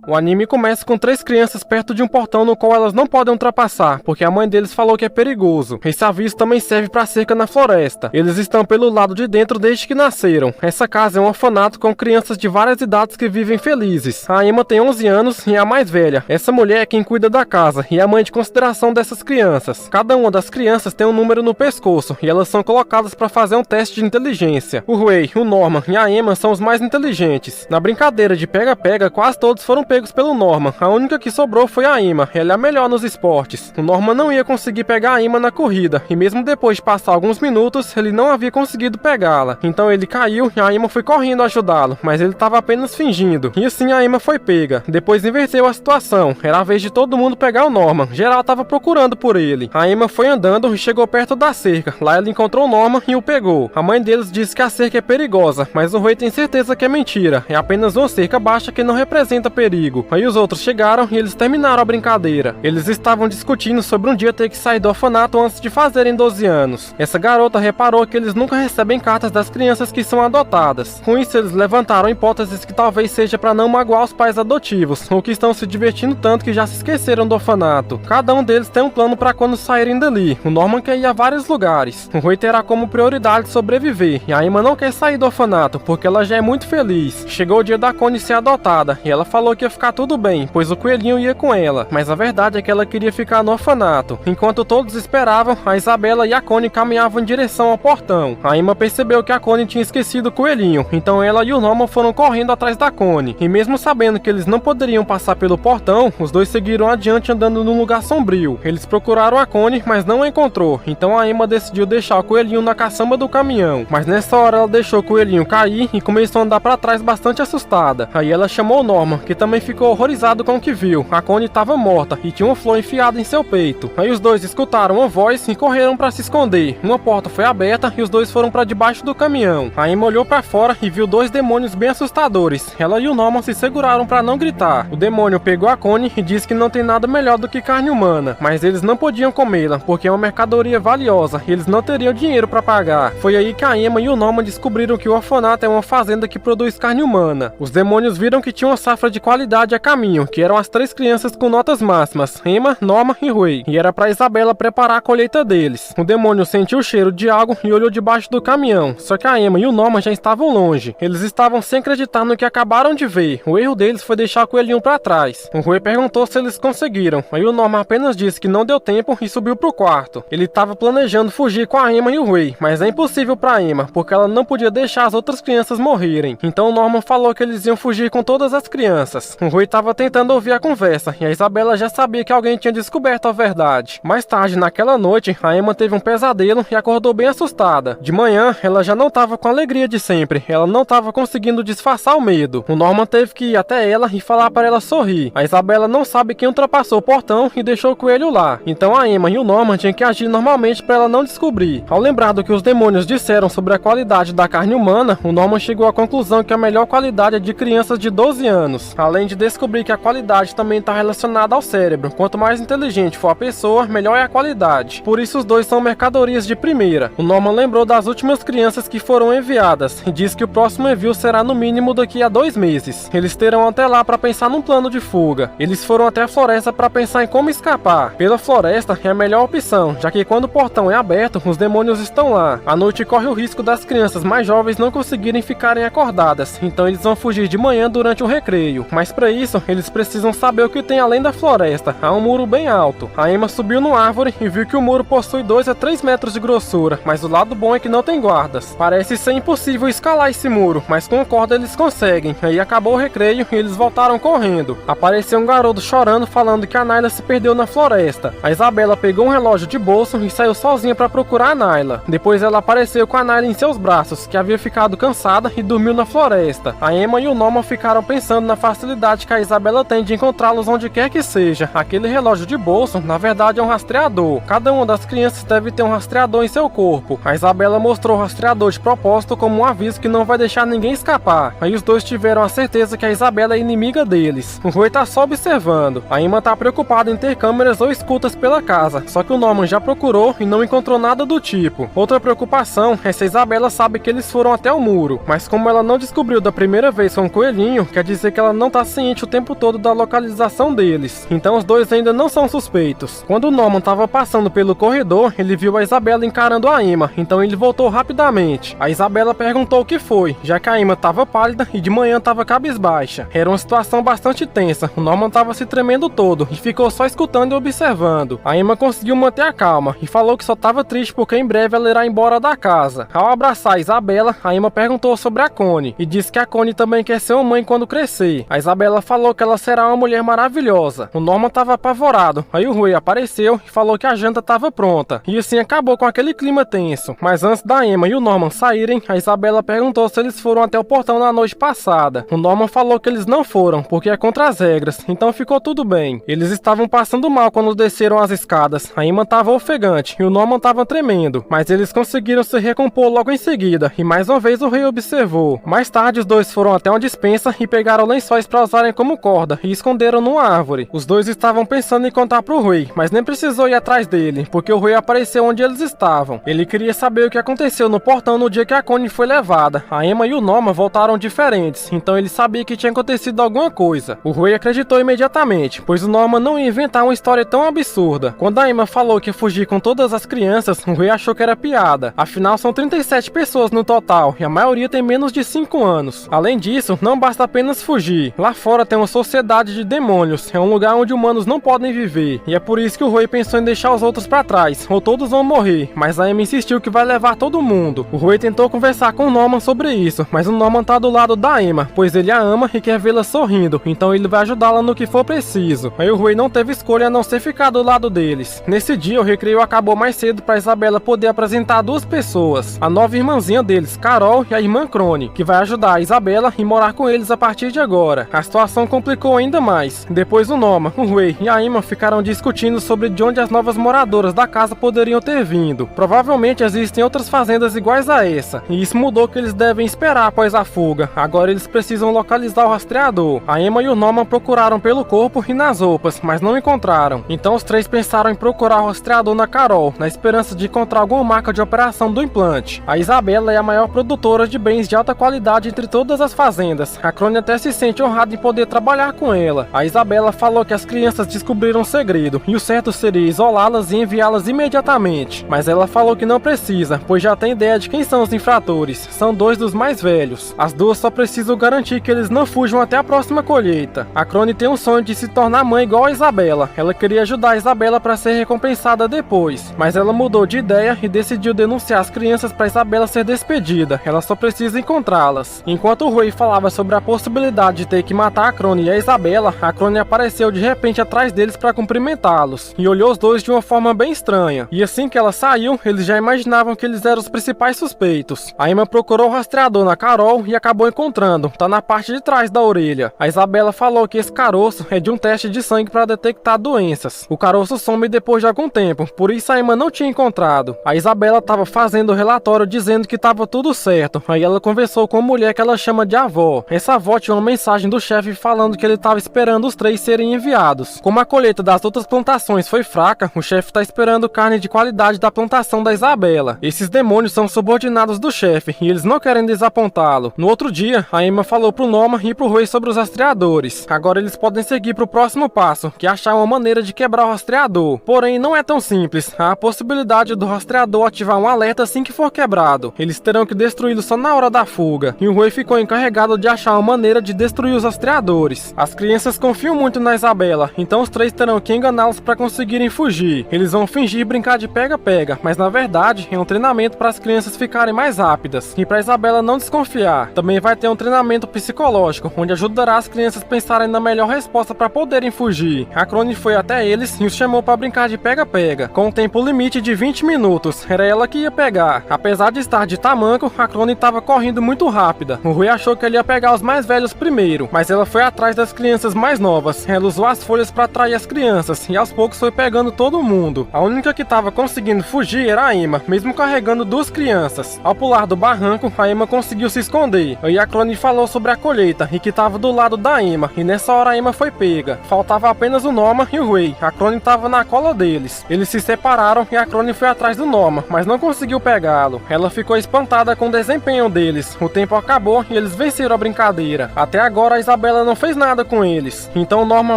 O anime começa com 3 crianças perto de um portão no qual elas não podem ultrapassar, porque a mãe deles falou que é perigoso. Esse aviso também serve para cerca na floresta. Eles estão pelo lado de dentro desde que nasceram. Essa casa é um orfanato com crianças de várias idades que vivem felizes. A Emma tem 11 anos e é a mais velha. Essa mulher é quem cuida da casa e é a mãe de consideração dessas crianças. Cada uma das crianças tem um número no pescoço e elas são colocadas para fazer um teste de inteligência. O Rui, o Norman e a Emma são os mais inteligentes. Na brincadeira de pega-pega, quase todos foram pegos pelo Norman. A única que sobrou foi a Emma. Ela é a melhor nos esportes. O Norman não ia conseguir pegar a Emma na corrida, e mesmo depois de passar alguns minutos, ele não havia conseguido pegá-la. Então ele caiu e a Emma foi correndo ajudá-lo, mas ele estava apenas fingindo. E assim a Emma foi pega. Depois inverteu a situação. Era a vez de todo mundo pegar o Norman. Geral estava procurando por ele. A Emma foi andando e chegou perto da cerca. Lá ela encontrou o Norman e o pegou. A mãe deles disse que a cerca é perigosa, mas o Rui tem certeza que é mentira. É apenas uma cerca baixa que não representa perigo. Aí os outros chegaram e eles terminaram a brincadeira. Eles estavam discutindo sobre um dia ter que sair do orfanato antes de fazerem 12 anos. Essa garota reparou que eles nunca recebem cartas das crianças que são adotadas. Com isso, eles levantaram hipóteses que talvez seja para não magoar os pais adotivos, ou que estão se divertindo tanto que já se esqueceram do orfanato. Cada um deles tem um plano para quando saírem dali. O Norman quer ir a vários lugares. O Rui terá como prioridade sobreviver, e a Emma não quer sair do orfanato, porque ela já é muito feliz. Chegou o dia da Connie ser adotada, e ela falou que ia ficar tudo bem, pois o coelhinho ia com ela, mas a verdade é que ela queria ficar no orfanato. Enquanto todos esperavam, a Isabela e a Connie caminhavam em direção ao portão. A Emma percebeu que a Connie tinha esquecido o coelhinho, então ela e o Norman foram correndo atrás da Connie. E mesmo sabendo que eles não poderiam passar pelo portão, os dois seguiram adiante andando num lugar sombrio. Eles procuraram a Connie, mas não a encontrou, então a Emma decidiu deixar o coelhinho na caçamba do caminhão. Mas nessa hora ela deixou o coelhinho cair e começou a andar para trás bastante assustada. Aí ela chamou o Norman, que também ficou horrorizado com o que viu. A Connie estava morta e tinha uma flor enfiada em seu peito. Aí os dois escutaram uma voz e correram para se esconder. Uma porta foi aberta e os dois foram para debaixo do caminhão. A Emma olhou para fora e viu 2 demônios bem assustadores. Ela e o Norman se seguraram para não gritar. O demônio pegou a Connie e disse que não tem nada melhor do que carne humana, mas eles não podiam comê-la porque é uma mercadoria valiosa e eles não teriam dinheiro para pagar. Foi aí que a Emma e o Norman descobriram que o orfanato é uma fazenda que produz carne humana. Os demônios viram que tinha uma safra de qualidade a caminho, que eram as 3 crianças com notas máximas, Emma, Norman e Rui, e era para Isabela preparar a colheita deles. O demônio sentiu o cheiro de algo e olhou debaixo do caminhão, só que a Emma e o Norman já estavam longe. Eles estavam sem acreditar no que acabaram de ver. O erro deles foi deixar o coelhinho para trás. O Rui perguntou se eles conseguiram, aí o Norman apenas disse que não deu tempo e subiu pro quarto. Ele estava planejando fugir com a Emma e o Rui, mas é impossível para Emma, porque ela não podia deixar as outras crianças morrerem. Então o Norman falou que eles iam fugir com todas as crianças. O Rui estava tentando ouvir a conversa, e a Isabela já sabia que alguém tinha descoberto a verdade. Mais tarde, naquela noite, a Emma teve um pesadelo e acordou bem assustada. De manhã, ela já não estava com a alegria de sempre, ela não estava conseguindo disfarçar o medo. O Norman teve que ir até ela e falar para ela sorrir. A Isabela não sabe quem ultrapassou o portão e deixou o coelho lá. Então a Emma e o Norman tinham que agir normalmente para ela não descobrir. Ao lembrar do que os demônios disseram sobre a qualidade da carne humana, o Norman chegou à conclusão que a melhor qualidade é de crianças de 12 anos, além de descobrir que a qualidade também está relacionada ao cérebro. Quanto mais inteligente for a pessoa, melhor é a qualidade. Por isso os dois são mercadorias de primeira. O Norman lembrou das últimas crianças que foram enviadas e disse que o próximo envio será no mínimo daqui a 2 meses. Eles terão até lá para pensar num plano de fuga. Eles foram até a floresta para pensar em como escapar. Pela floresta é a melhor opção, já que quando o portão é aberto, os demônios estão lá. À noite corre o risco das crianças mais jovens não conseguirem ficarem acordadas, então eles vão fugir de manhã durante o recreio. Mas para isso, eles precisam saber o que tem além da floresta. Há um muro bem alto. A Emma subiu numa árvore e viu que o muro possui 2 a 3 metros de grossura, mas o lado bom é que não tem guardas. Parece ser impossível escalar esse muro, mas com corda eles conseguem. Aí acabou o recreio e eles voltaram correndo. Apareceu um garoto chorando, falando que a Naila se perdeu na floresta. A Isabela pegou um relógio de bolso e saiu sozinha para procurar a Naila. Depois ela apareceu com a Naila em seus braços, que havia ficado cansada e dormiu na floresta. A Emma e o Norman ficaram pensando na facilidade que a Isabela tem de encontrá-los onde quer que seja. Aquele relógio de bolso, na verdade, é um rastreador. Cada uma das crianças deve ter um rastreador em seu corpo. A Isabela mostrou o rastreador de propósito como um aviso que não vai deixar ninguém escapar. Aí os dois tiveram a certeza que a Isabela é inimiga deles. O Rui tá só observando. A Emma tá preocupada em ter câmeras ou escutas pela casa, só que o Norman já procurou e não encontrou nada do tipo. Outra preocupação é se a Isabela sabe que eles foram até o muro, mas como ela não descobriu da primeira vez com o coelhinho, quer dizer que ela não tá estava ciente o tempo todo da localização deles, então os dois ainda não são suspeitos. Quando o Norman estava passando pelo corredor, ele viu a Isabela encarando a Emma, então ele voltou rapidamente. A Isabela perguntou o que foi, já que a Emma estava pálida e de manhã estava cabisbaixa. Era uma situação bastante tensa, o Norman estava se tremendo todo e ficou só escutando e observando. A Emma conseguiu manter a calma e falou que só estava triste porque em breve ela irá embora da casa. Ao abraçar a Isabela, a Emma perguntou sobre a Connie e disse que a Connie também quer ser uma mãe quando crescer. A Isabela falou que ela será uma mulher maravilhosa. O Norman estava apavorado, aí o Rui apareceu e falou que a janta estava pronta, e assim acabou com aquele clima tenso. Mas antes da Emma e o Norman saírem, a Isabela perguntou se eles foram até o portão na noite passada. O Norman falou que eles não foram, porque é contra as regras, então ficou tudo bem. Eles estavam passando mal quando desceram as escadas. A Emma estava ofegante e o Norman estava tremendo, mas eles conseguiram se recompor logo em seguida, e mais uma vez o rei observou. Mais tarde os dois foram até uma despensa e pegaram lençóis para usarem como corda e esconderam numa árvore. Os dois estavam pensando em contar pro rei, mas nem precisou ir atrás dele, porque o rei apareceu onde eles estavam. Ele queria saber o que aconteceu no portão no dia que a Connie foi levada. A Emma e o Norman voltaram diferentes, então ele sabia que tinha acontecido alguma coisa. O rei acreditou imediatamente, pois o Norman não ia inventar uma história tão absurda. Quando a Emma falou que ia fugir com todas as crianças, o rei achou que era piada. Afinal, são 37 pessoas no total, e a maioria tem menos de 5 anos. Além disso, não basta apenas fugir. Lá fora tem uma sociedade de demônios, é um lugar onde humanos não podem viver, e é por isso que o rei pensou em deixar os outros pra trás, ou todos vão morrer, mas a Emma insistiu que vai levar todo mundo. O rei tentou conversar com o Norman sobre isso, mas o Norman tá do lado da Emma, pois ele a ama e quer vê-la sorrindo, então ele vai ajudá-la no que for preciso. Aí o rei não teve escolha a não ser ficar do lado deles. Nesse dia, o recreio acabou mais cedo pra Isabela poder apresentar duas pessoas, a nova irmãzinha deles, Carol, e a irmã Crone, que vai ajudar a Isabela e morar com eles a partir de agora. A situação complicou ainda mais. Depois o Norman, o rei e a Emma ficaram discutindo sobre de onde as novas moradoras da casa poderiam ter vindo. Provavelmente existem outras fazendas iguais a essa, e isso mudou o que eles devem esperar após a fuga. Agora eles precisam localizar o rastreador. A Emma e o Norman procuraram pelo corpo e nas roupas, mas não encontraram. Então os três pensaram em procurar o rastreador na Carol, na esperança de encontrar alguma marca de operação do implante. A Isabela é a maior produtora de bens de alta qualidade entre todas as fazendas. A Crone até se sente honrada em poder trabalhar com ela. A Isabela falou que as crianças descobriram um segredo, e o certo seria isolá-las e enviá-las imediatamente. Mas ela falou que não precisa, pois já tem ideia de quem são os infratores. São dois dos mais velhos. As duas só precisam garantir que eles não fujam até a próxima colheita. A Crone tem um sonho de se tornar mãe igual a Isabela. Ela queria ajudar a Isabela para ser recompensada depois, mas ela mudou de ideia e decidiu denunciar as crianças para Isabela ser despedida. Ela só precisa encontrá-las. Enquanto o rei falava sobre a possibilidade de ter que matar a Crone e a Isabela, a Crone apareceu de repente atrás deles para cumprimentá-los e olhou os dois de uma forma bem estranha. E assim que ela saiu, eles já imaginavam que eles eram os principais suspeitos. A Emma procurou o rastreador na Carol e acabou encontrando. Tá na parte de trás da orelha. A Isabela falou que esse caroço é de um teste de sangue para detectar doenças. O caroço some depois de algum tempo, por isso a Emma não tinha encontrado. A Isabela estava fazendo o relatório dizendo que estava tudo certo. Aí ela conversou com uma mulher que ela chama de avó. Essa avó tinha uma mensagem do chefe falando que ele estava esperando os três serem enviados. Como a colheita das outras plantações foi fraca, o chefe está esperando carne de qualidade da plantação da Isabela. Esses demônios são subordinados do chefe e eles não querem desapontá-lo. No outro dia, a Emma falou pro Norman e pro rei sobre os rastreadores. Agora eles podem seguir pro próximo passo, que é achar uma maneira de quebrar o rastreador. Porém, não é tão simples. Há a possibilidade do rastreador ativar um alerta assim que for quebrado. Eles terão que destruí-lo só na hora da fuga, e o rei ficou encarregado de achar uma maneira de destruir os rastreadores. As crianças confiam muito na Isabela, então os três terão que enganá-los para conseguirem fugir. Eles vão fingir brincar de pega-pega, mas na verdade é um treinamento para as crianças ficarem mais rápidas, e para Isabela não desconfiar. Também vai ter um treinamento psicológico, onde ajudará as crianças a pensarem na melhor resposta para poderem fugir. A Crone foi até eles e os chamou para brincar de pega-pega, com um tempo limite de 20 minutos. Era ela que ia pegar. Apesar de estar de tamanco, a Crone estava correndo muito rápida. O rei achou que ele ia pegar os mais velhos primeiro, mas ela foi atrás das crianças mais novas. Ela usou as folhas para atrair as crianças e aos poucos foi pegando todo mundo. A única que estava conseguindo fugir era a Emma, mesmo carregando duas crianças. Ao pular do barranco, a Emma conseguiu se esconder. Aí a Crone falou sobre a colheita e que estava do lado da Emma, e nessa hora a Emma foi pega. Faltava apenas o Norman e o rei. A Crone estava na cola deles. Eles se separaram e a Crone foi atrás do Norman, mas não conseguiu pegá-lo. Ela ficou espantada com o desempenho deles. O tempo acabou e eles venceram a brincadeira. Até agora a Isabela Isabela não fez nada com eles. Então o Norman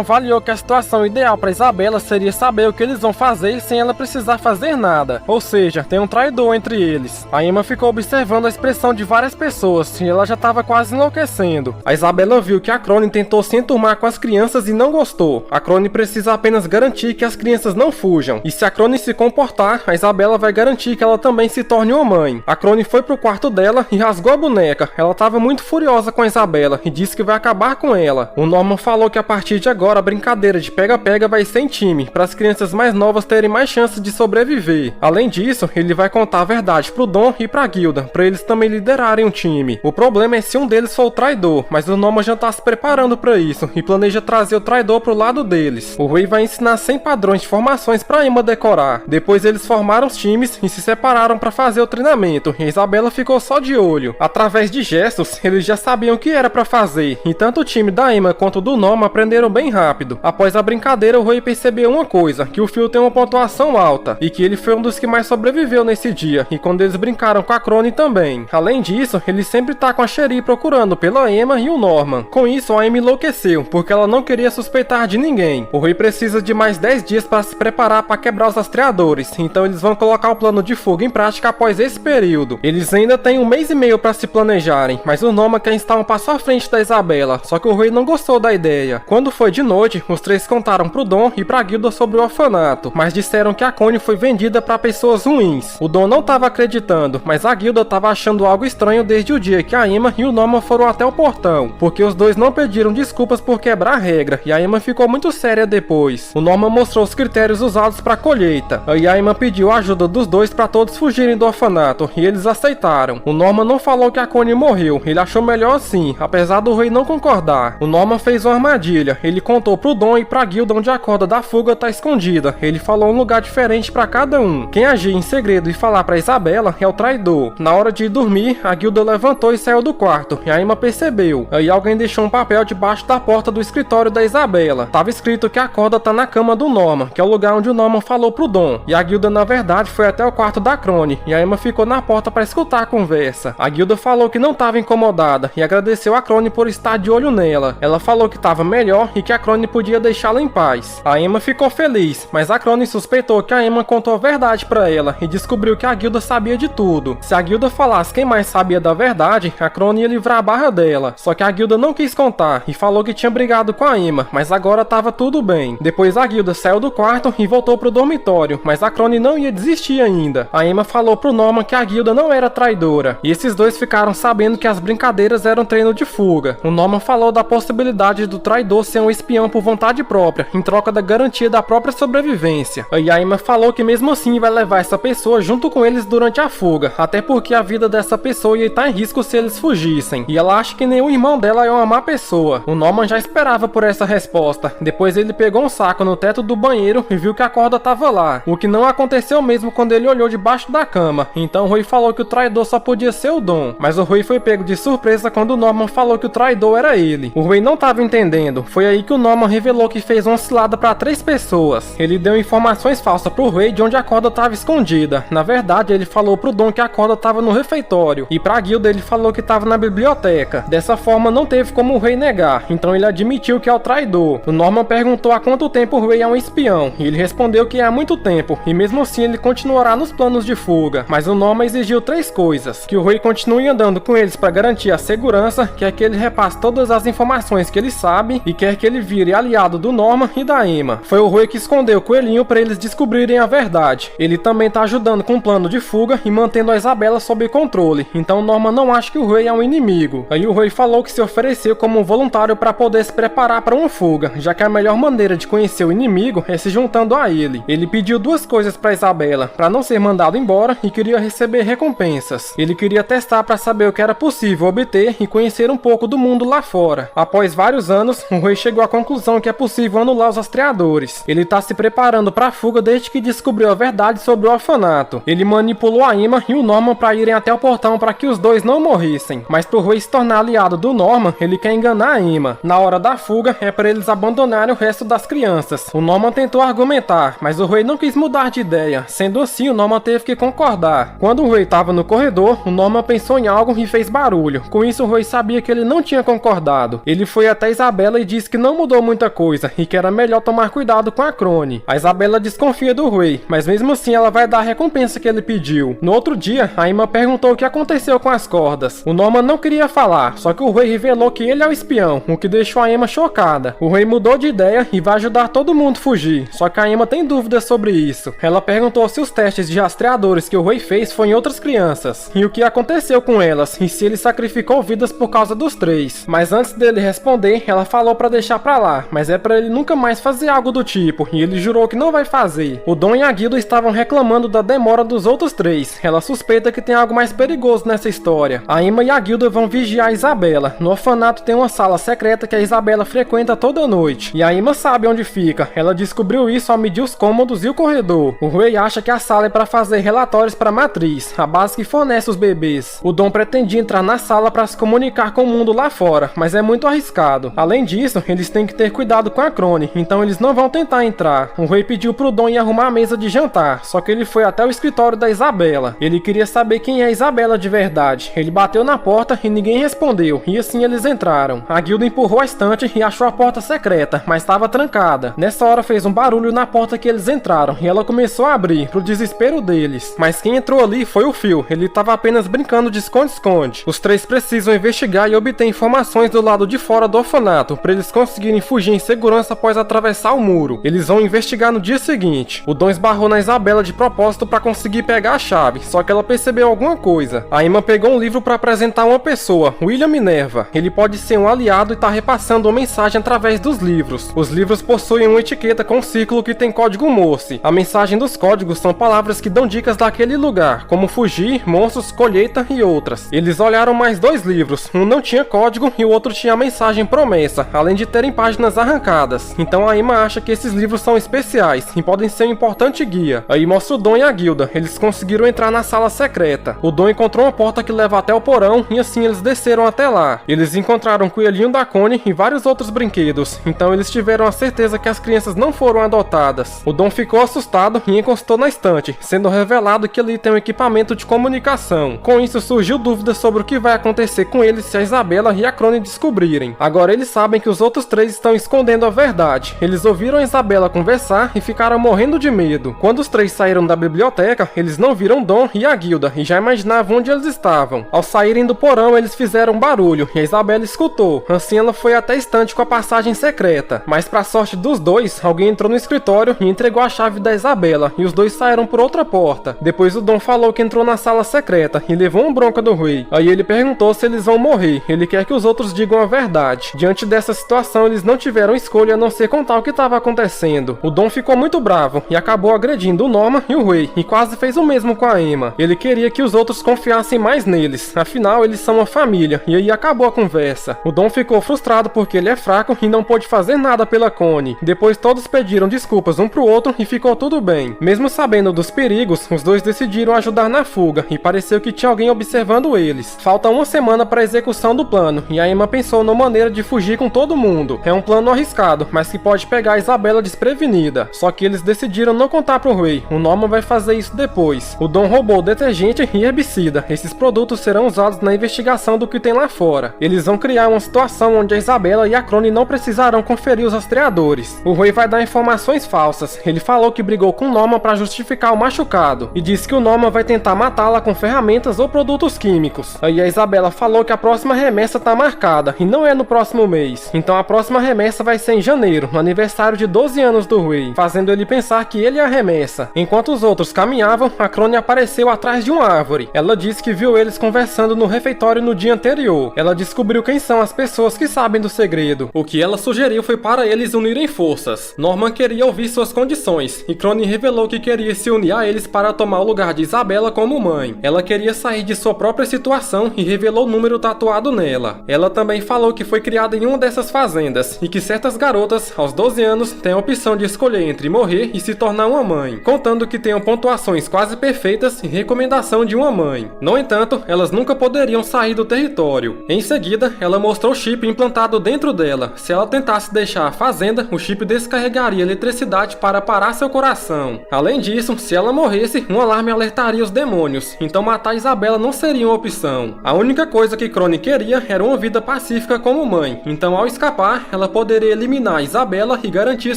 avaliou que a situação ideal para Isabela seria saber o que eles vão fazer sem ela precisar fazer nada. Ou seja, tem um traidor entre eles. A Emma ficou observando a expressão de várias pessoas e ela já estava quase enlouquecendo. A Isabela viu que a Crone tentou se enturmar com as crianças e não gostou. A Crone precisa apenas garantir que as crianças não fujam. E se a Crone se comportar, a Isabela vai garantir que ela também se torne uma mãe. A Crone foi pro quarto dela e rasgou a boneca. Ela estava muito furiosa com a Isabela e disse que vai acabar com ela. O Norman falou que a partir de agora a brincadeira de pega-pega vai ser em time, para as crianças mais novas terem mais chances de sobreviver. Além disso, ele vai contar a verdade pro Dom e pra Gilda, para eles também liderarem um time. O problema é se um deles for o traidor, mas o Norman já tá se preparando para isso e planeja trazer o traidor pro lado deles. O rei vai ensinar 100 padrões de formações para Emma decorar. Depois eles formaram os times e se separaram para fazer o treinamento, e Isabela ficou só de olho. Através de gestos, eles já sabiam o que era para fazer, e tanto o time da Emma quanto do Norman aprenderam bem rápido. Após a brincadeira, o rei percebeu uma coisa, que o Phil tem uma pontuação alta, e que ele foi um dos que mais sobreviveu nesse dia, e quando eles brincaram com a Crone também. Além disso, ele sempre tá com a Sherry procurando pela Emma e o Norman. Com isso, a Emma enlouqueceu, porque ela não queria suspeitar de ninguém. O rei precisa de mais 10 dias para se preparar para quebrar os rastreadores, então eles vão colocar o plano de fuga em prática após esse período. Eles ainda têm 1 mês e meio para se planejarem, mas o Norman quer estar um passo à frente da Isabela, só que o rei não gostou da ideia. Quando foi de noite, os três contaram pro Dom e pra Gilda sobre o orfanato, mas disseram que a Connie foi vendida para pessoas ruins. O Dom não estava acreditando, mas a Gilda estava achando algo estranho desde o dia que a Emma e o Norman foram até o portão, porque os dois não pediram desculpas por quebrar a regra, e a Emma ficou muito séria depois. O Norman mostrou os critérios usados para a colheita, e a Emma pediu a ajuda dos dois para todos fugirem do orfanato, e eles aceitaram. O Norman não falou que a Connie morreu, ele achou melhor assim, apesar do rei não concordar. O Norman fez uma armadilha, ele contou pro Dom e pra Gilda onde a corda da fuga tá escondida. Ele falou um lugar diferente para cada um. Quem agir em segredo e falar pra Isabela é o traidor. Na hora de ir dormir, a Gilda levantou e saiu do quarto, e a Emma percebeu. Aí alguém deixou um papel debaixo da porta do escritório da Isabela. Tava escrito que a corda tá na cama do Norman, que é o lugar onde o Norman falou pro Dom. E a Gilda na verdade foi até o quarto da Crone, e a Emma ficou na porta para escutar a conversa. A Gilda falou que não tava incomodada e agradeceu a Crone por estar de olho nela. Ela falou que tava melhor e que a Crone podia deixá-la em paz. A Emma ficou feliz, mas a Crone suspeitou que a Emma contou a verdade pra ela e descobriu que a Gilda sabia de tudo. Se a Gilda falasse quem mais sabia da verdade, a Crone ia livrar a barra dela. Só que a Gilda não quis contar e falou que tinha brigado com a Emma, mas agora tava tudo bem. Depois a Gilda saiu do quarto e voltou pro dormitório, mas a Crone não ia desistir ainda. A Emma falou pro Norman que a Gilda não era traidora, e esses dois ficaram sabendo que as brincadeiras eram treino de fuga. O Norman falou da possibilidade do traidor ser um espião por vontade própria, em troca da garantia da própria sobrevivência. E a Emma falou que mesmo assim vai levar essa pessoa junto com eles durante a fuga, até porque a vida dessa pessoa ia estar em risco se eles fugissem, e ela acha que nem o irmão dela é uma má pessoa. O Norman já esperava por essa resposta. Depois ele pegou um saco no teto do banheiro e viu que a corda tava lá, o que não aconteceu mesmo quando ele olhou debaixo da cama. Então o Rui falou que o traidor só podia ser o Dom, mas o Rui foi pego de surpresa quando o Norman falou que o traidor era ele. O Rui não tava entendendo. Foi aí que o Norman revelou que fez uma cilada para 3 pessoas. Ele deu informações falsas pro Rui de onde a corda tava escondida. Na verdade, ele falou pro Dom que a corda tava no refeitório, e pra Gilda ele falou que tava na biblioteca. Dessa forma não teve como o rei negar, então ele admitiu que é o traidor. O Norman perguntou há quanto tempo o rei é um espião, e ele respondeu que é há muito tempo, e mesmo assim ele continuará nos planos de fuga. Mas o Norman exigiu 3 coisas: que o rei continue andando com eles para garantir a segurança, quer que ele repasse todas as informações que ele sabe, e quer que ele vire aliado do Norman e da Emma. Foi o rei que escondeu o coelhinho para eles descobrirem a verdade. Ele também tá ajudando com o plano de fuga e mantendo a Isabela sob controle, então o Norman não acha que o rei é um inimigo. Aí o rei falou que se ofereceu como um voluntário para poder se preparar para uma fuga, já que a melhor maneira de conhecer o inimigo é se juntando a ele. Ele pediu 2 coisas para Isabela, para não ser mandado embora, e queria receber recompensas. Ele queria testar para saber o que era possível obter e conhecer um pouco do mundo lá fora. Após vários anos, o rei chegou à conclusão que é possível anular os rastreadores. Ele tá se preparando para a fuga desde que descobriu a verdade sobre o orfanato. Ele manipulou a Emma e o Norman para irem até o portão para que os dois não morressem. Mas pro rei se tornar aliado do Norman, ele quer enganar a Emma. Na hora da fuga, é para eles abandonarem o resto das crianças. O Norman tentou argumentar, mas o rei não quis mudar de ideia. Sendo assim, o Norman teve que concordar. Quando o rei estava no corredor, o Norman pensou em algo e fez barulho. Com isso, o rei sabia que ele não tinha concordado. acordado. Ele foi até Isabela e disse que não mudou muita coisa e que era melhor tomar cuidado com a Crone. A Isabela desconfia do Rui, mas mesmo assim ela vai dar a recompensa que ele pediu. No outro dia, a Emma perguntou o que aconteceu com as cordas. O Norman não queria falar, só que o Rui revelou que ele é o espião, o que deixou a Emma chocada. O Rui mudou de ideia e vai ajudar todo mundo a fugir, só que a Emma tem dúvidas sobre isso. Ela perguntou se os testes de rastreadores que o Rui fez foi em outras crianças, e o que aconteceu com elas, e se ele sacrificou vidas por causa dos três. Mas antes dele responder, ela falou pra deixar pra lá, mas é pra ele nunca mais fazer algo do tipo, e ele jurou que não vai fazer. O Dom e a Gilda estavam reclamando da demora dos outros três. Ela suspeita que tem algo mais perigoso nessa história. A Emma e a Gilda vão vigiar a Isabela. No orfanato tem uma sala secreta que a Isabela frequenta toda noite, e a Emma sabe onde fica. Ela descobriu isso ao medir os cômodos e o corredor. O Rui acha que a sala é para fazer relatórios para a matriz, a base que fornece os bebês. O Dom pretendia entrar na sala para se comunicar com o mundo lá fora, mas é muito arriscado. Além disso, eles têm que ter cuidado com a Crone, então eles não vão tentar entrar. O Rui pediu pro Dom ir arrumar a mesa de jantar, só que ele foi até o escritório da Isabela. Ele queria saber quem é a Isabela de verdade. Ele bateu na porta e ninguém respondeu, e assim eles entraram. A Gilda empurrou a estante e achou a porta secreta, mas estava trancada. Nessa hora fez um barulho na porta que eles entraram, e ela começou a abrir, pro desespero deles. Mas quem entrou ali foi o Phil. Ele estava apenas brincando de esconde-esconde. Os três precisam investigar e obter informações do lado de fora do orfanato, para eles conseguirem fugir em segurança após atravessar o muro. Eles vão investigar no dia seguinte. O Dom esbarrou na Isabela de propósito para conseguir pegar a chave, só que ela percebeu alguma coisa. A Emma pegou um livro para apresentar uma pessoa, William Minerva. Ele pode ser um aliado e tá repassando uma mensagem através dos livros. Os livros possuem uma etiqueta com um círculo que tem código Morse. A mensagem dos códigos são palavras que dão dicas daquele lugar, como fugir, monstros, colheita e outras. Eles olharam mais dois livros, um não tinha código e o outro tinha a mensagem promessa, além de terem páginas arrancadas. Então a Emma acha que esses livros são especiais e podem ser um importante guia. Aí mostra o Dom e a Gilda. Eles conseguiram entrar na sala secreta. O Dom encontrou uma porta que leva até o porão e assim eles desceram até lá. Eles encontraram o coelhinho da Connie e vários outros brinquedos, então eles tiveram a certeza que as crianças não foram adotadas. O Dom ficou assustado e encostou na estante, sendo revelado que ali tem um equipamento de comunicação. Com isso surgiu dúvidas sobre o que vai acontecer com eles se a Isabela e a Crone descobrirem. Agora eles sabem que os outros três estão escondendo a verdade. Eles ouviram a Isabela conversar e ficaram morrendo de medo. Quando os três saíram da biblioteca, eles não viram Dom e a Gilda e já imaginavam onde eles estavam. Ao saírem do porão, eles fizeram um barulho e a Isabela escutou. Assim ela foi até a estante com a passagem secreta. Mas pra sorte dos dois, alguém entrou no escritório e entregou a chave da Isabela e os dois saíram por outra porta. Depois o Dom falou que entrou na sala secreta e levou uma bronca do Rui. Aí ele perguntou se eles vão morrer. Ele quer que os outros digam a verdade. Diante dessa situação, eles não tiveram escolha a não ser contar o que estava acontecendo. O Dom ficou muito bravo e acabou agredindo o Norman e o Rui e quase fez o mesmo com a Emma. Ele queria que os outros confiassem mais neles, afinal eles são uma família, e aí acabou a conversa. O Dom ficou frustrado porque ele é fraco e não pôde fazer nada pela Connie. Depois todos pediram desculpas um pro outro e ficou tudo bem. Mesmo sabendo dos perigos, os dois decidiram ajudar na fuga e pareceu que tinha alguém observando eles. Falta uma semana para a execução do plano e a Emma pensou numa maneira de fugir com todo mundo. É um plano arriscado, mas que pode pegar a Isabela desprevenida. Só que eles decidiram não contar pro Rui. O Norman vai fazer isso depois. O Dom roubou detergente e herbicida. Esses produtos serão usados na investigação do que tem lá fora. Eles vão criar uma situação onde a Isabela e a Crone não precisarão conferir os rastreadores. O Rui vai dar informações falsas. Ele falou que brigou com o Norman para justificar o machucado e disse que o Norman vai tentar matá-la com ferramentas ou produtos químicos. Aí a Isabela falou que a próxima remessa tá marcada e não é no próximo mês. Então a próxima remessa vai ser em janeiro, no aniversário de 12 anos do Rui, fazendo ele pensar que ele é a remessa. Enquanto os outros caminhavam, a Crone apareceu atrás de uma árvore. Ela disse que viu eles conversando no refeitório no dia anterior. Ela descobriu quem são as pessoas que sabem do segredo. O que ela sugeriu foi para eles unirem forças. Norman queria ouvir suas condições e Crone revelou que queria se unir a eles para tomar o lugar de Isabela como mãe. Ela queria sair de sua própria situação e revelou o número tatuado nela. Ela também falou que foi criada em uma dessas fazendas e que certas garotas, aos 12 anos, têm a opção de escolher entre morrer e se tornar uma mãe, contando que tenham pontuações quase perfeitas e recomendação de uma mãe. No entanto, elas nunca poderiam sair do território. Em seguida, ela mostrou o chip implantado dentro dela. Se ela tentasse deixar a fazenda, o chip descarregaria eletricidade para parar seu coração. Além disso, se ela morresse, um alarme alertaria os demônios, então matar Isabela não seria uma opção. A única coisa que Crone queria era uma vida pacífica pacífica como mãe, então ao escapar, ela poderia eliminar Isabela e garantir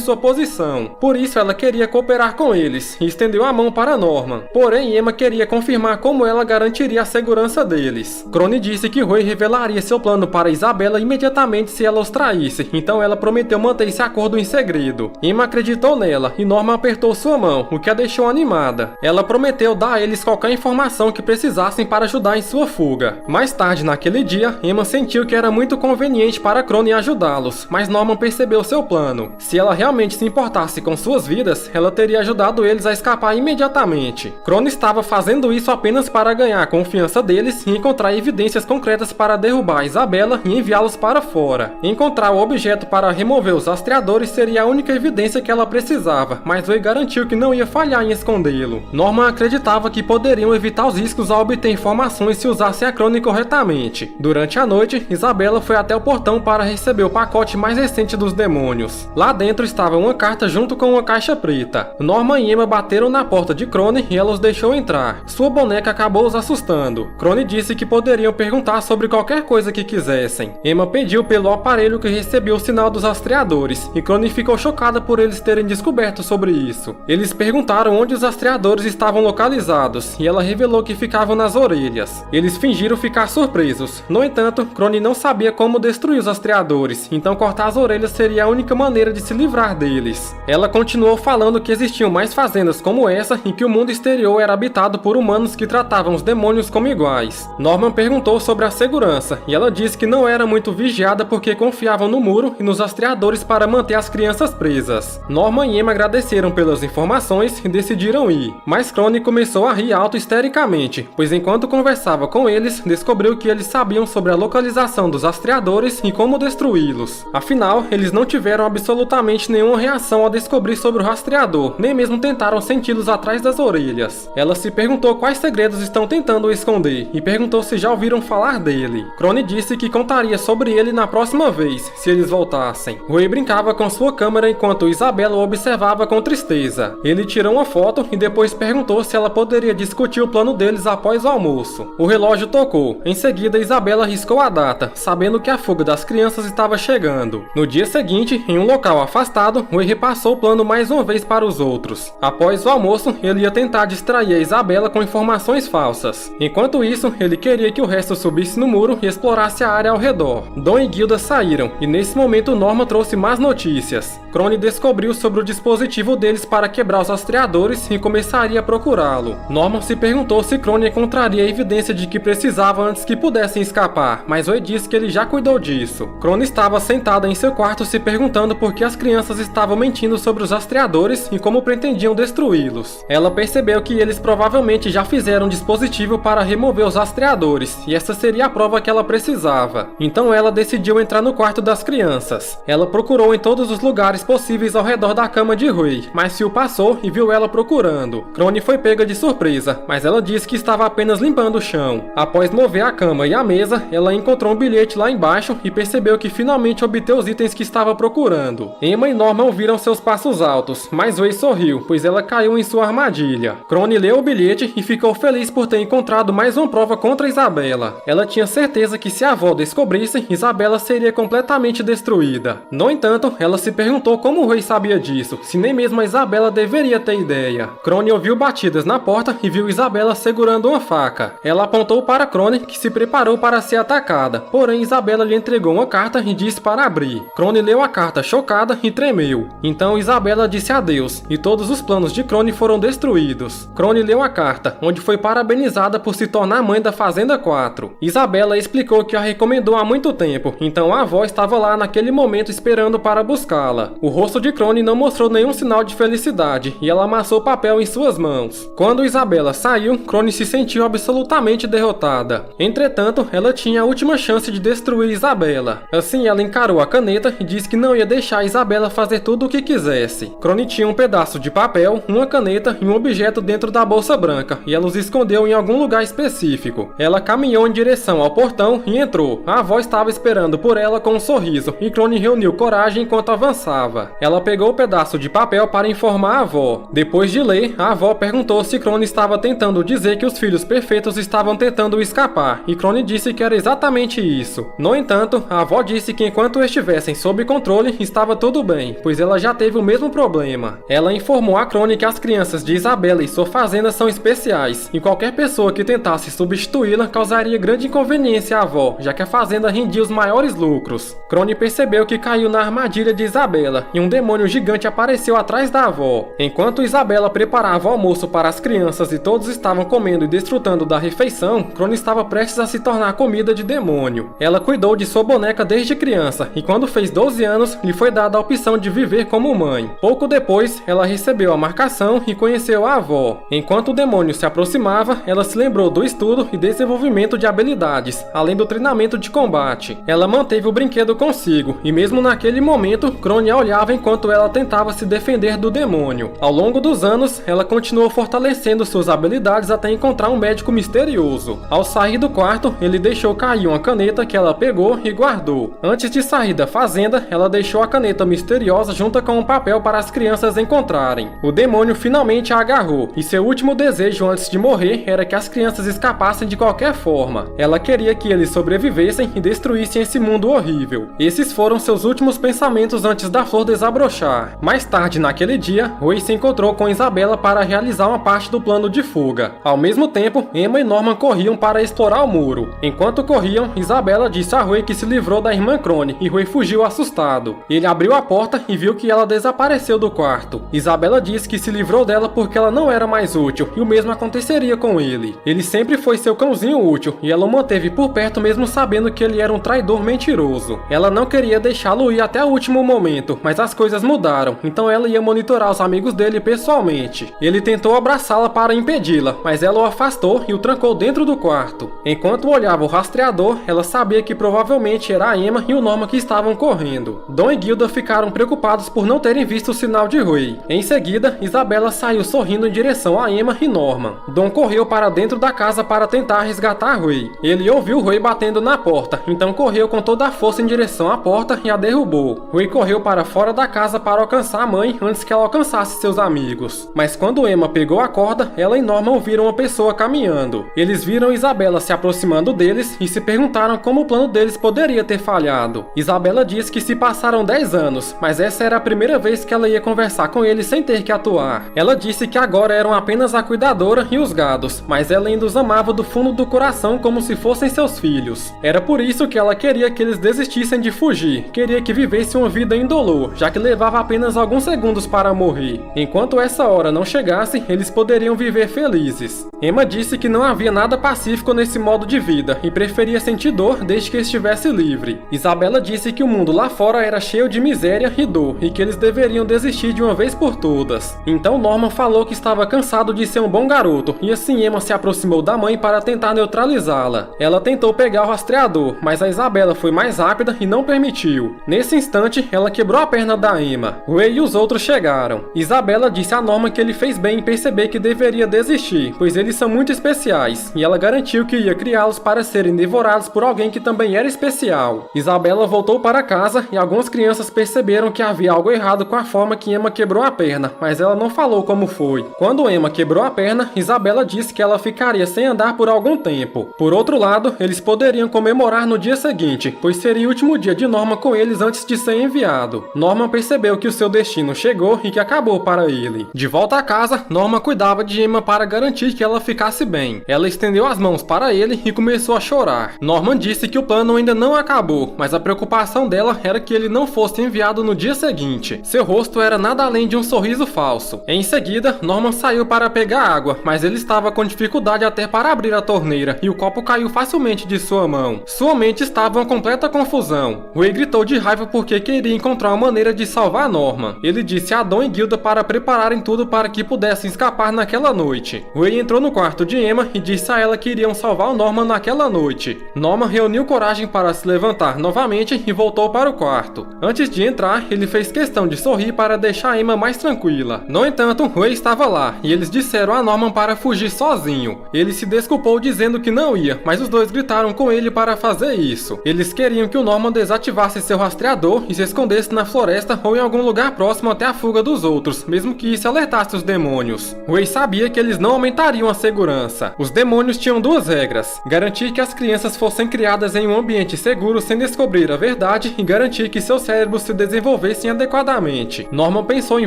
sua posição. Por isso ela queria cooperar com eles e estendeu a mão para Norman. Porém, Emma queria confirmar como ela garantiria a segurança deles. Crone disse que Rui revelaria seu plano para Isabela imediatamente se ela os traísse, então ela prometeu manter esse acordo em segredo. Emma acreditou nela e Norman apertou sua mão, o que a deixou animada. Ela prometeu dar a eles qualquer informação que precisassem para ajudar em sua fuga. Mais tarde naquele dia, Emma sentiu que era muito conveniente para Crone ajudá-los, mas Norman percebeu seu plano. Se ela realmente se importasse com suas vidas, ela teria ajudado eles a escapar imediatamente. Crone estava fazendo isso apenas para ganhar a confiança deles e encontrar evidências concretas para derrubar Isabela e enviá-los para fora. Encontrar o objeto para remover os rastreadores seria a única evidência que ela precisava, mas Rui garantiu que não ia falhar em escondê-lo. Norman acreditava que poderiam evitar os riscos ao obter informações se usassem a Crone corretamente. Durante a noite, Isabela foi até o portão para receber o pacote mais recente dos demônios. Lá dentro estava uma carta junto com uma caixa preta. Norman e Emma bateram na porta de Crone e ela os deixou entrar. Sua boneca acabou os assustando. Crone disse que poderiam perguntar sobre qualquer coisa que quisessem. Emma pediu pelo aparelho que recebia o sinal dos rastreadores e Crone ficou chocada por eles terem descoberto sobre isso. Eles perguntaram onde os rastreadores estavam localizados e ela revelou que ficavam nas orelhas. Eles fingiram ficar surpresos. No entanto, Crone não sabia como destruir os rastreadores, então cortar as orelhas seria a única maneira de se livrar deles. Ela continuou falando que existiam mais fazendas como essa e que o mundo exterior era habitado por humanos que tratavam os demônios como iguais. Norman perguntou sobre a segurança e ela disse que não era muito vigiada porque confiavam no muro e nos rastreadores para manter as crianças presas. Norman e Emma agradeceram pelas informações e decidiram ir, mas Crone começou a rir alto histericamente, pois enquanto conversava com eles, descobriu que eles sabiam sobre a localização dos rastreadores e como destruí-los. Afinal, eles não tiveram absolutamente nenhuma reação ao descobrir sobre o rastreador, nem mesmo tentaram senti-los atrás das orelhas. Ela se perguntou quais segredos estão tentando esconder e perguntou se já ouviram falar dele. Crone disse que contaria sobre ele na próxima vez, se eles voltassem. Rui brincava com sua câmera enquanto Isabela o observava com tristeza. Ele tirou uma foto e depois perguntou se ela poderia discutir o plano deles após o almoço. O relógio tocou. Em seguida, Isabela riscou a data, sabendo que a fuga das crianças estava chegando. No dia seguinte, em um local afastado, Rui repassou o plano mais uma vez para os outros. Após o almoço, ele ia tentar distrair a Isabela com informações falsas. Enquanto isso, ele queria que o resto subisse no muro e explorasse a área ao redor. Dom e Gilda saíram, e nesse momento Norma trouxe más notícias. Crone descobriu sobre o dispositivo deles para quebrar os rastreadores e começaria a procurá-lo. Norman se perguntou se Crone encontraria evidência de que precisava antes que pudessem escapar, mas Rui disse que ele já cuidou disso. Crone estava sentada em seu quarto se perguntando por que as crianças estavam mentindo sobre os rastreadores e como pretendiam destruí-los. Ela percebeu que eles provavelmente já fizeram um dispositivo para remover os rastreadores, e essa seria a prova que ela precisava. Então ela decidiu entrar no quarto das crianças. Ela procurou em todos os lugares possíveis ao redor da cama de Rui, mas Phil passou e viu ela procurando. Crone foi pega de surpresa, mas ela disse que estava apenas limpando o chão. Após mover a cama e a mesa, ela encontrou um bilhete lá embaixo e percebeu que finalmente obteve os itens que estava procurando. Emma e Norman ouviram seus passos altos, mas Rui sorriu, pois ela caiu em sua armadilha. Crone leu o bilhete e ficou feliz por ter encontrado mais uma prova contra Isabela. Ela tinha certeza que se a avó descobrisse, Isabela seria completamente destruída. No entanto, ela se perguntou como o rei sabia disso, se nem mesmo a Isabela deveria ter ideia. Crone ouviu batidas na porta e viu Isabela segurando uma faca. Ela apontou para Crone, que se preparou para ser atacada, porém Isabela lhe entregou uma carta e disse para abrir. Crone leu a carta chocada e tremeu. Então Isabela disse adeus, e todos os planos de Crone foram destruídos. Crone leu a carta, onde foi parabenizada por se tornar mãe da Fazenda 4. Isabela explicou que a recomendou há muito tempo, então a avó estava lá naquele momento esperando para buscá-la. O rosto de Crone não mostrou nenhum sinal de felicidade, e ela amassou o papel em suas mãos. Quando Isabela saiu, Crone se sentiu absolutamente derrotada. Entretanto, ela tinha a última chance de destruir Isabela. Assim, ela encarou a caneta e disse que não ia deixar Isabela fazer tudo o que quisesse. Crone tinha um pedaço de papel, uma caneta e um objeto dentro da bolsa branca, e ela os escondeu em algum lugar específico. Ela caminhou em direção ao portão e entrou. A avó estava esperando por ela com um sorriso, e Crone reuniu coragem enquanto avançava. Ela pegou o pedaço de papel para informar a avó. Depois de ler, a avó perguntou se Crone estava tentando dizer que os filhos perfeitos estavam tentando escapar, e Crone disse que era exatamente isso. isso. No entanto, a avó disse que enquanto estivessem sob controle, estava tudo bem, pois ela já teve o mesmo problema. Ela informou a Crone que as crianças de Isabela e sua fazenda são especiais, e qualquer pessoa que tentasse substituí-la causaria grande inconveniência à avó, já que a fazenda rendia os maiores lucros. Crone percebeu que caiu na armadilha de Isabela, e um demônio gigante apareceu atrás da avó. Enquanto Isabela preparava o almoço para as crianças e todos estavam comendo e desfrutando da refeição, Crone estava prestes a se tornar comida de demônio. Ela cuidou de sua boneca desde criança, e quando fez 12 anos, lhe foi dada a opção de viver como mãe. Pouco depois, ela recebeu a marcação e conheceu a avó. Enquanto o demônio se aproximava, ela se lembrou do estudo e desenvolvimento de habilidades, além do treinamento de combate. Ela manteve o brinquedo consigo, e mesmo naquele momento, Crone a olhava enquanto ela tentava se defender do demônio. Ao longo dos anos, ela continuou fortalecendo suas habilidades até encontrar um médico misterioso. Ao sair do quarto, ele deixou cair uma caneta que ela pegou e guardou. Antes de sair da fazenda, ela deixou a caneta misteriosa junto com um papel para as crianças encontrarem. O demônio finalmente a agarrou, e seu último desejo antes de morrer era que as crianças escapassem de qualquer forma. Ela queria que eles sobrevivessem e destruíssem esse mundo horrível. Esses foram seus últimos pensamentos antes da flor desabrochar. Mais tarde naquele dia, Rui se encontrou com Isabela para realizar uma parte do plano de fuga. Ao mesmo tempo, Emma e Norman corriam para explorar o muro. Enquanto corriam, Isabela disse a Rui que se livrou da irmã Crone, e Rui fugiu assustado. Ele abriu a porta e viu que ela desapareceu do quarto. Isabela disse que se livrou dela porque ela não era mais útil, e o mesmo aconteceria com ele. Ele sempre foi seu cãozinho útil, e ela o manteve por perto mesmo sabendo que ele era um traidor mentiroso. Ela não queria deixá-lo ir até o último momento, mas as coisas mudaram, então ela ia monitorar os amigos dele pessoalmente. Ele tentou abraçá-la para impedi-la, mas ela o afastou e o trancou dentro do quarto. Enquanto olhava o rastreador, ela sabia que provavelmente era a Emma e o Norman que estavam correndo. Dom e Gilda ficaram preocupados por não terem visto o sinal de Rui. Em seguida, Isabela saiu sorrindo em direção a Emma e Norman. Dom correu para dentro da casa para tentar resgatar Rui. Ele ouviu Rui batendo na porta, então correu com toda a força em direção à porta e a derrubou. Rui correu para fora da casa para alcançar a mãe antes que ela alcançasse seus amigos. Mas quando Emma pegou a corda, ela e Norman viram uma pessoa caminhando. Eles viram Isabela se aproximando deles e se perguntaram como o plano deles poderia ter falhado. Isabela disse que se passaram 10 anos, mas essa era a primeira vez que ela ia conversar com eles sem ter que atuar. Ela disse que agora eram apenas a cuidadora e os gados, mas ela ainda os amava do fundo do coração como se fossem seus filhos. Era por isso que ela queria que eles desistissem de fugir, queria que vivessem uma vida indolor, já que levava apenas alguns segundos para morrer. Enquanto essa hora não chegasse, eles poderiam viver felizes. Emma disse que não havia nada pacífico nesse modo de vida e preferia sentir dor desde que estivesse livre. Isabela disse que o mundo lá fora era cheio de miséria e dor e que eles deveriam desistir de uma vez por todas. Então Norman falou que estava cansado de ser um bom garoto e assim Emma se aproximou da mãe para tentar neutralizá-la. Ela tentou pegar o rastreador, mas a Isabela foi mais rápida e não permitiu. Nesse instante, ela quebrou a perna da Emma. Ray e os outros chegaram. Isabela disse a Norman que ele fez bem em perceber que deveria desistir, pois eles são muito especiais, e ela garantiu que ia criá-los para serem devorados por alguém que também era especial. Isabela voltou para casa e algumas crianças perceberam que havia algo errado com a forma que Emma quebrou a perna, mas ela não falou como foi. Quando Emma quebrou a perna, Isabela disse que ela ficaria sem andar por algum tempo. Por outro lado, eles poderiam comemorar no dia seguinte, pois seria o último dia de Norman com eles antes de ser enviado. Norman percebeu que o seu destino chegou e que acabou para ele. De volta a casa, Norman cuidava de Emma para garantir que ela ficasse bem. Ela estendeu as mãos para ele e começou a chorar. Norman disse que o plano ainda não acabou, mas a preocupação dela era que ele não fosse enviado no dia seguinte. Seu rosto era nada além de um sorriso falso. Em seguida, Norman saiu para pegar água, mas ele estava com dificuldade até para abrir a torneira e o copo caiu facilmente de sua mão. Sua mente estava uma completa confusão. Ray gritou de raiva porque queria encontrar uma maneira de salvar Norman. Ele disse a Dom e Gilda para prepararem tudo para que pudessem escapar naquela noite. Ray entrou no quarto de Emma e disse a ela que iriam salvar o Norman naquela noite. Norman reuniu coragem para se levantar novamente e voltou para o quarto. Antes de entrar, ele fez questão de sorrir para deixar Emma mais tranquila. No entanto, Ray estava lá e eles disseram a Norman para fugir sozinho. Ele se desculpou dizendo que não ia, mas os dois gritaram com ele para fazer isso. Eles queriam que o Norman desativasse seu rastreador e se escondesse na floresta ou em algum lugar próximo até a fuga dos outros, mesmo que isso alertasse os demônios. Ray sabia que eles não aumentariam a segurança. Os demônios tinham duas regras: garantir que as crianças fossem criadas criadas em um ambiente seguro sem descobrir a verdade e garantir que seus cérebros se desenvolvessem adequadamente. Norman pensou em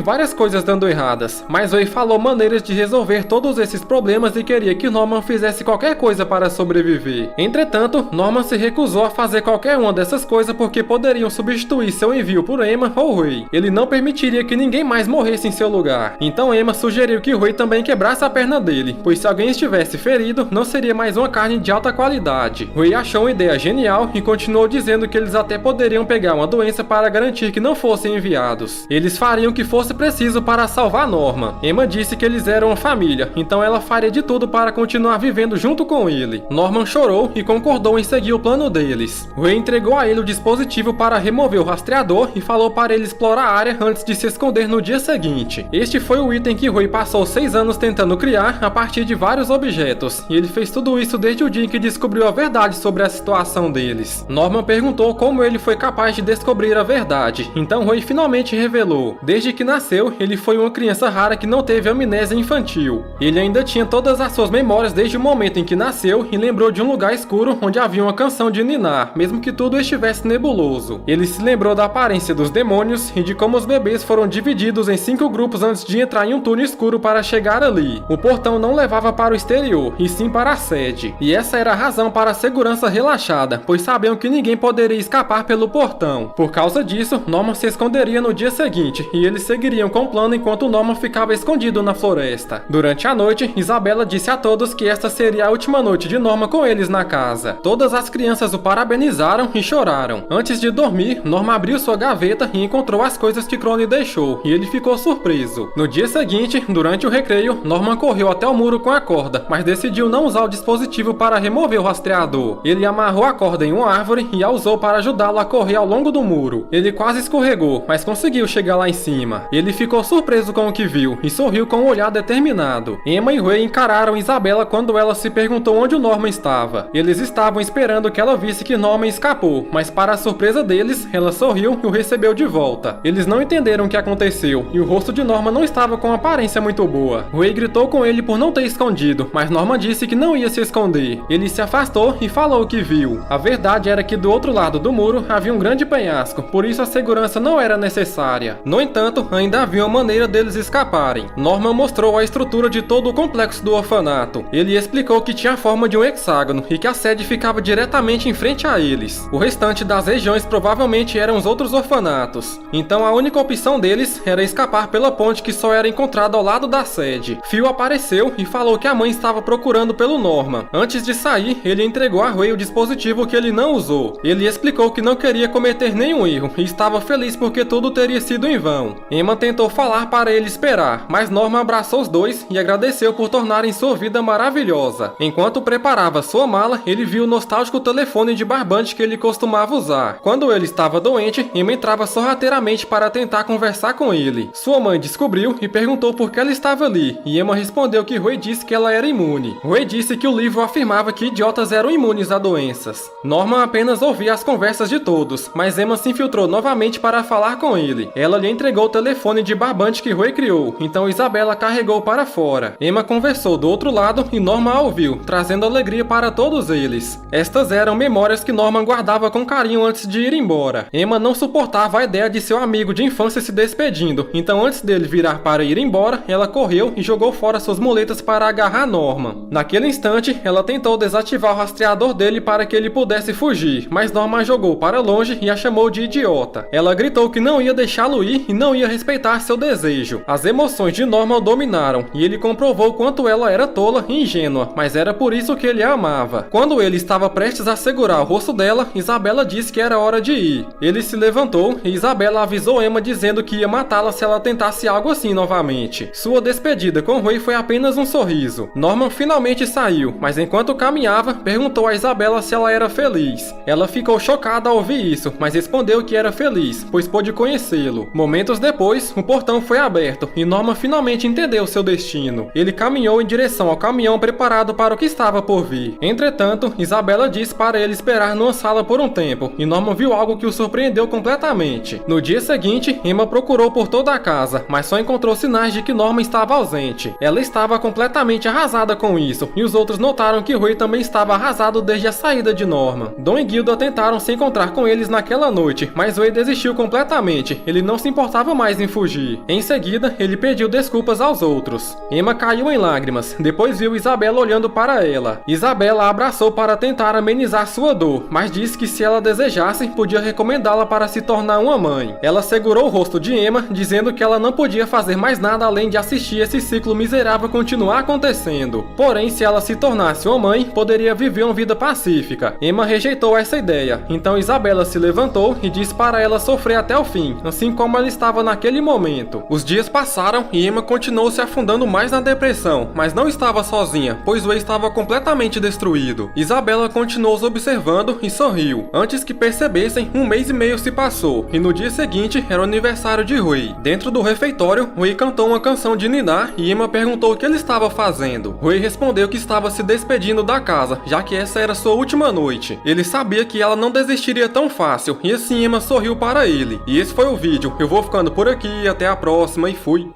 várias coisas dando erradas, mas Ray falou maneiras de resolver todos esses problemas e queria que Norman fizesse qualquer coisa para sobreviver. Entretanto, Norman se recusou a fazer qualquer uma dessas coisas porque poderiam substituir seu envio por Emma ou Ray. Ele não permitiria que ninguém mais morresse em seu lugar. Então Emma sugeriu que Ray também quebrasse a perna dele, pois se alguém estivesse ferido, não seria mais uma carne de alta qualidade. Ray achou uma ideia genial e continuou dizendo que eles até poderiam pegar uma doença para garantir que não fossem enviados. Eles fariam o que fosse preciso para salvar Norman. Emma disse que eles eram uma família, então ela faria de tudo para continuar vivendo junto com ele. Norman chorou e concordou em seguir o plano deles. Ray entregou a ele o dispositivo para remover o rastreador e falou para ele explorar a área antes de se esconder no dia seguinte. Este foi o item que Ray passou 6 anos tentando criar a partir de vários objetos, e ele fez tudo isso desde o dia em que descobriu a verdade sobre a situação deles. Norman perguntou como ele foi capaz de descobrir a verdade, então Ray finalmente revelou. Desde que nasceu, ele foi uma criança rara que não teve amnésia infantil. Ele ainda tinha todas as suas memórias desde o momento em que nasceu e lembrou de um lugar escuro onde havia uma canção de ninar, mesmo que tudo estivesse nebuloso. Ele se lembrou da aparência dos demônios e de como os bebês foram divididos em 5 grupos antes de entrar em um túnel escuro para chegar ali. O portão não levava para o exterior, e sim para a sede. E essa era a razão para a segurança relaxada, pois sabiam que ninguém poderia escapar pelo portão. Por causa disso, Norman se esconderia no dia seguinte, e eles seguiriam com o plano enquanto Norman ficava escondido na floresta. Durante a noite, Isabela disse a todos que esta seria a última noite de Norman com eles na casa. Todas as crianças o parabenizaram e choraram. Antes de dormir, Norman abriu sua gaveta e encontrou as coisas que Crone deixou, e ele ficou surpreso. No dia seguinte, durante o recreio, Norman correu até o muro com a corda, mas decidiu não usar o dispositivo para remover o rastreador. Ele amarrou a corda em uma árvore e a usou para ajudá-lo a correr ao longo do muro. Ele quase escorregou, mas conseguiu chegar lá em cima. Ele ficou surpreso com o que viu e sorriu com um olhar determinado. Emma e Ray encararam Isabela quando ela se perguntou onde o Norman estava. Eles estavam esperando que ela visse que Norman escapou, mas para a surpresa deles, ela sorriu e o recebeu de volta. Eles não entenderam o que aconteceu e o rosto de Norman não estava com uma aparência muito boa. Ray gritou com ele por não ter escondido, mas Norman disse que não ia se esconder. Ele se afastou e falou o que viu. A verdade era que do outro lado do muro havia um grande penhasco, por isso a segurança não era necessária. No entanto, ainda havia uma maneira deles escaparem. Norman mostrou a estrutura de todo o complexo do orfanato. Ele explicou que tinha a forma de um hexágono e que a sede ficava diretamente em frente a eles. O restante das regiões provavelmente eram os outros orfanatos. Então a única opção deles era escapar pela ponte que só era encontrada ao lado da sede. Phil apareceu e falou que a mãe estava procurando pelo Norman. Antes de sair, ele entregou a Ray o dispositivo que ele não usou. Ele explicou que não queria cometer nenhum erro e estava feliz porque tudo teria sido em vão. Emma tentou falar para ele esperar, mas Norman abraçou os dois e agradeceu por tornarem sua vida maravilhosa. Enquanto preparava sua mala, ele viu o nostálgico telefone de barbante que ele costumava usar. Quando ele estava doente, Emma entrava sorrateiramente para tentar conversar com ele. Sua mãe descobriu e perguntou por que ela estava ali, e Emma respondeu que Ray disse que ela era imune. Ray disse que o livro afirmava que idiotas eram imunes a doenças. Norman apenas ouvia as conversas de todos, mas Emma se infiltrou novamente para falar com ele. Ela lhe entregou o telefone de barbante que Ray criou, então Isabela carregou para fora. Emma conversou do outro lado e Norman a ouviu, trazendo alegria para todos eles. Estas eram memórias que Norman guardava com carinho antes de ir embora. Emma não suportava a ideia de seu amigo de infância se despedindo, então antes dele virar para ir embora, ela correu e jogou fora suas muletas para agarrar Norman. Naquele instante, ela tentou desativar o rastreador dele para que ele pudesse fugir, mas Norman jogou para longe e a chamou de idiota. Ela gritou que não ia deixá-lo ir e não ia respeitar seu desejo. As emoções de Norman o dominaram e ele comprovou quanto ela era tola e ingênua, mas era por isso que ele a amava. Quando ele estava prestes a segurar o rosto dela, Isabela disse que era hora de ir. Ele se levantou e Isabela avisou Emma dizendo que ia matá-la se ela tentasse algo assim novamente. Sua despedida com Ray foi apenas um sorriso. Norman finalmente saiu, mas enquanto caminhava, perguntou a Isabela se ela era feliz. Ela ficou chocada ao ouvir isso, mas respondeu que era feliz, pois pôde conhecê-lo. Momentos depois, o portão foi aberto e Norman finalmente entendeu seu destino. Ele caminhou em direção ao caminhão preparado para o que estava por vir. Entretanto, Isabela disse para ele esperar numa sala por um tempo, e Norman viu algo que o surpreendeu completamente. No dia seguinte, Emma procurou por toda a casa, mas só encontrou sinais de que Norman estava ausente. Ela estava completamente arrasada com isso, e os outros notaram que Ray também estava arrasado desde a saída saída de Norman. Dom e Gilda tentaram se encontrar com eles naquela noite, mas Wei desistiu completamente, ele não se importava mais em fugir. Em seguida, ele pediu desculpas aos outros. Emma caiu em lágrimas, depois viu Isabela olhando para ela. Isabela a abraçou para tentar amenizar sua dor, mas disse que se ela desejasse, podia recomendá-la para se tornar uma mãe. Ela segurou o rosto de Emma, dizendo que ela não podia fazer mais nada além de assistir esse ciclo miserável continuar acontecendo. Porém, se ela se tornasse uma mãe, poderia viver uma vida pacífica. Emma rejeitou essa ideia, então Isabela se levantou e disse para ela sofrer até o fim, assim como ela estava naquele momento. Os dias passaram e Emma continuou se afundando mais na depressão, mas não estava sozinha, pois Wei estava completamente destruído. Isabela continuou os observando e sorriu. Antes que percebessem, 1 mês e meio se passou, e no dia seguinte era o aniversário de Wei. Dentro do refeitório, Wei cantou uma canção de ninar e Emma perguntou o que ele estava fazendo. Wei respondeu que estava se despedindo da casa, já que essa era sua última noite. Ele sabia que ela não desistiria tão fácil, e assim Emma sorriu para ele. E esse foi o vídeo. Eu vou ficando por aqui, até a próxima e fui!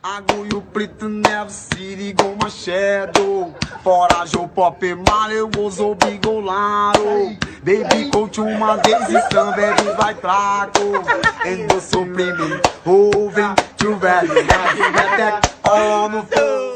Agulho preto, Nevo City com machado. Foragem pop mal, eu uso bigolaro. Baby coach uma vez e também vai trago. Endo suprime, roving to velho. Attack on the phone.